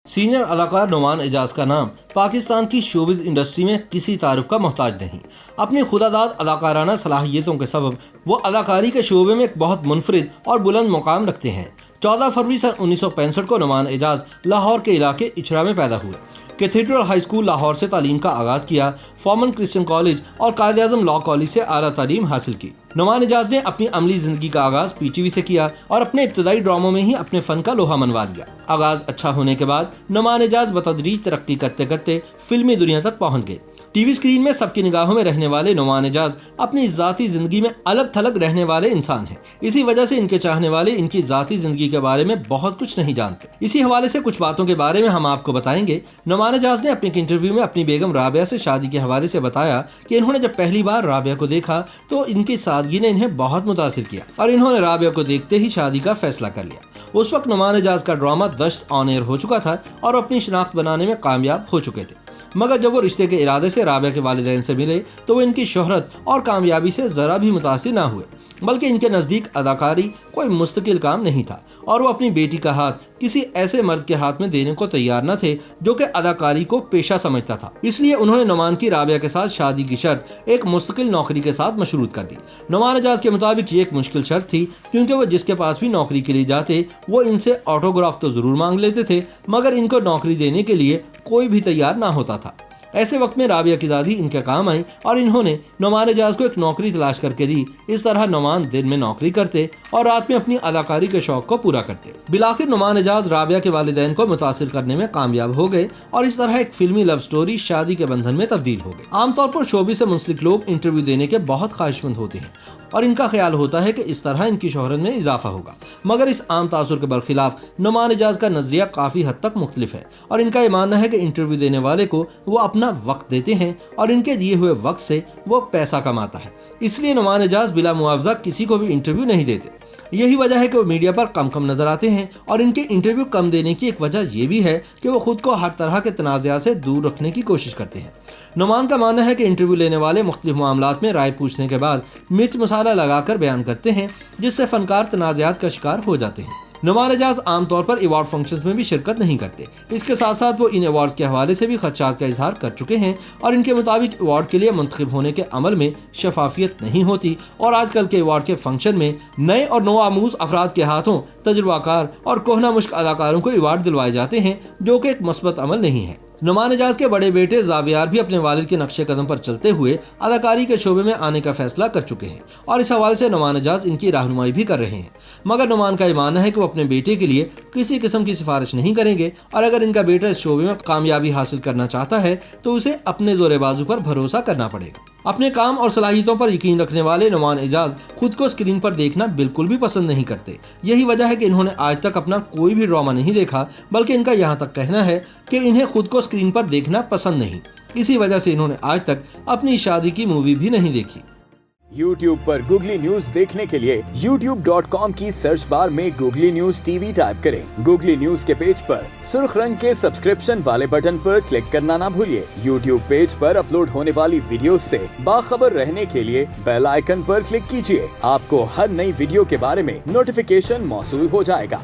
Senior اداکار نعمان اعجاز کا نام پاکستان کی شوبز انڈسٹری میں کسی تعارف کا محتاج نہیں۔ اپنی خودداد اداکارانہ صلاحیتوں کے سبب وہ اداکاری کے شعبے میں ایک بہت منفرد اور بلند مقام رکھتے ہیں۔ 14 فروری سن 1965 کو نعمان اعجاز لاہور کے علاقے اچھرا میں پیدا ہوئے۔ کیتھیڈرل ہائی اسکول لاہور سے تعلیم کا آغاز کیا، فورمن کرسچن کالج اور قائد اعظم لاء کالج سے اعلیٰ تعلیم حاصل کی۔ نعمان اعجاز نے اپنی عملی زندگی کا آغاز پی ٹی وی سے کیا اور اپنے ابتدائی ڈراموں میں ہی اپنے فن کا لوہا منوا لیا۔ آغاز اچھا ہونے کے بعد نعمان اعجاز بتدریج ترقی کرتے کرتے فلمی دنیا تک پہنچ گئے۔ ٹی وی اسکرین میں سب کی نگاہوں میں رہنے والے نعمان اعجاز اپنی ذاتی زندگی میں الگ تھلگ رہنے والے انسان ہیں۔ اسی وجہ سے ان کے چاہنے والے ان کی ذاتی زندگی کے بارے میں بہت کچھ نہیں جانتے۔ اسی حوالے سے کچھ باتوں کے بارے میں ہم آپ کو بتائیں گے۔ نعمان اعجاز نے اپنے ایک انٹرویو میں اپنی بیگم رابعہ سے شادی کے حوالے سے بتایا کہ انہوں نے جب پہلی بار رابعہ کو دیکھا تو ان کی سادگی نے انہیں بہت متاثر کیا اور انہوں نے رابعہ کو دیکھتے ہی شادی کا فیصلہ کر لیا۔ اس وقت نعمان اعجاز کا ڈرامہ دشت آن ایئر ہو چکا تھا اور اپنی شناخت بنانے میں کامیاب ہو چکے تھے، مگر جب وہ رشتے کے ارادے سے رابعہ کے والدین سے ملے تو وہ ان کی شہرت اور کامیابی سے ذرا بھی متاثر نہ ہوئے، بلکہ ان کے نزدیک اداکاری کوئی مستقل کام نہیں تھا اور وہ اپنی بیٹی کا ہاتھ کسی ایسے مرد کے ہاتھ میں دینے کو تیار نہ تھے جو کہ اداکاری کو پیشہ سمجھتا تھا۔ اس لیے انہوں نے نعمان کی رابعہ کے ساتھ شادی کی شرط ایک مستقل نوکری کے ساتھ مشروط کر دی۔ نعمان اعجاز کے مطابق یہ ایک مشکل شرط تھی، کیونکہ وہ جس کے پاس بھی نوکری کے لیے جاتے وہ ان سے آٹوگراف تو ضرور مانگ لیتے تھے، مگر ان کو نوکری دینے کے لیے کوئی بھی تیار نہ ہوتا تھا۔ ایسے وقت میں رابعہ کی دادی ان کے کام آئی اور انہوں نے نعمان اعجاز کو ایک نوکری تلاش کر کے دی۔ اس طرح نعمان دن میں نوکری کرتے اور رات میں اپنی اداکاری کے شوق کو پورا کرتے۔ بالآخر نعمان اعجاز رابعہ کے والدین کو متاثر کرنے میں کامیاب ہو گئے اور اس طرح ایک فلمی لو سٹوری شادی کے بندھن میں تبدیل ہو گئی۔ عام طور پر شوبز سے منسلک لوگ انٹرویو دینے کے بہت خواہشمند ہوتے ہیں اور ان کا خیال ہوتا ہے کہ اس طرح ان کی شہرت میں اضافہ ہوگا، مگر اس عام تاثر کے برخلاف نعمان اعجاز کا نظریہ کافی حد تک مختلف ہے اور ان کا یہ ماننا ہے کہ انٹرویو دینے والے کو وہ اپنا وقت دیتے ہیں اور ان کے دیے ہوئے وقت سے وہ پیسہ کماتا ہے۔ اس لیے نعمان اعجاز بلا معاوضہ کسی کو بھی انٹرویو نہیں دیتے۔ یہی وجہ ہے کہ وہ میڈیا پر کم نظر آتے ہیں اور ان کے انٹرویو کم دینے کی ایک وجہ یہ بھی ہے کہ وہ خود کو ہر طرح کے تنازعات سے دور رکھنے کی کوشش کرتے ہیں۔ نعمان کا ماننا ہے کہ انٹرویو لینے والے مختلف معاملات میں رائے پوچھنے کے بعد مرچ مسالہ لگا کر بیان کرتے ہیں، جس سے فنکار تنازعات کا شکار ہو جاتے ہیں۔ نعمان اعجاز عام طور پر ایوارڈ فنکشنز میں بھی شرکت نہیں کرتے۔ اس کے ساتھ ساتھ وہ ان ایوارڈز کے حوالے سے بھی خدشات کا اظہار کر چکے ہیں اور ان کے مطابق ایوارڈ کے لیے منتخب ہونے کے عمل میں شفافیت نہیں ہوتی اور آج کل کے ایوارڈ کے فنکشن میں نئے اور نوآموز افراد کے ہاتھوں تجربہ کار اور کہنہ مشق اداکاروں کو ایوارڈ دلوائے جاتے ہیں، جو کہ ایک مثبت عمل نہیں ہے۔ نعمان اعجاز کے بڑے بیٹے زاویار بھی اپنے والد کے نقش قدم پر چلتے ہوئے اداکاری کے شعبے میں آنے کا فیصلہ کر چکے ہیں اور اس حوالے سے نعمان اعجاز ان کی رہنمائی بھی کر رہے ہیں، مگر نعمان کا یہ ماننا ہے کہ وہ اپنے بیٹے کے لیے کسی قسم کی سفارش نہیں کریں گے اور اگر ان کا بیٹا اس شعبے میں کامیابی حاصل کرنا چاہتا ہے تو اسے اپنے زور بازو پر بھروسہ کرنا پڑے گا۔ اپنے کام اور صلاحیتوں پر یقین رکھنے والے نعمان اعجاز خود کو اسکرین پر دیکھنا بالکل بھی پسند نہیں کرتے۔ یہی وجہ ہے کہ انہوں نے آج تک اپنا کوئی بھی ڈرامہ نہیں دیکھا، بلکہ ان کا یہاں تک کہنا ہے کہ انہیں خود کو اسکرین پر دیکھنا پسند نہیں۔ اسی وجہ سے انہوں نے آج تک اپنی شادی کی مووی بھی نہیں دیکھی۔ YouTube پر گوگلی نیوز دیکھنے کے لیے youtube.com کی سرچ بار میں googly news T V type کریں۔ گوگلی نیوز کے پیج پر سرخ رنگ کے سبسکرپشن والے بٹن پر کلک کرنا نہ بھولیے۔ YouTube پیج پر اپلوڈ ہونے والی ویڈیوز سے باخبر رہنے کے لیے بیل آئیکن پر کلک کیجیے۔ آپ کو ہر نئی ویڈیو کے بارے میں نوٹیفیکیشن موصول ہو جائے گا۔